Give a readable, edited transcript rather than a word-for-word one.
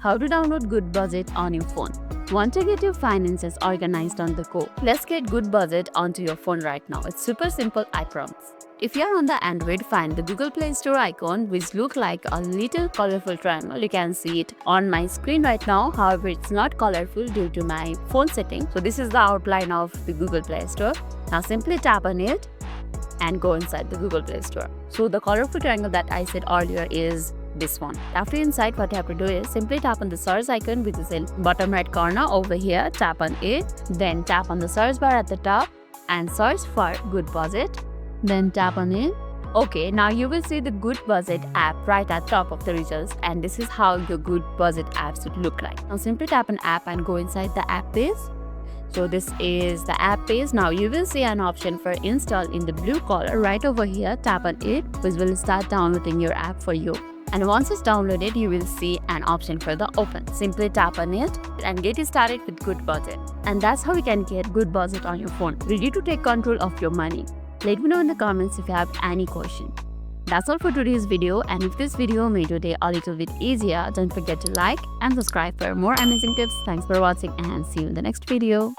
How to download Goodbudget on your phone. Want to get your finances organized on the go? Let's get Goodbudget onto your phone right now. It's super simple, I promise. If you're on the Android, find the Google Play Store icon, which looks like a little colorful triangle. You can see it on my screen right now. However, it's not colorful due to my phone setting. So this is the outline of the Google Play Store. Now simply tap on it and go inside the Google Play Store. So the colorful triangle that I said earlier is this one. After inside, what you have to do is simply tap on the search icon, which is in bottom right corner over here. Tap on it, then tap on the search bar at the top and search for Goodbudget. Then tap on it. Okay, now you will see the Goodbudget app right at top of the results, and this is how your Goodbudget app should look like. Now simply tap on app and go inside the app page. So this is the app page. Now you will see an option for install in the blue color right over here. Tap on it, which will start downloading your app for you. And once it's downloaded, you will see an option for the open. Simply tap on it and get started with Goodbudget. And that's how you can get Goodbudget on your phone, ready to take control of your money. Let me know in the comments if you have any question. That's all for today's video, and if this video made your day a little bit easier, don't forget to like and subscribe for more amazing tips. Thanks for watching and see you in the next video.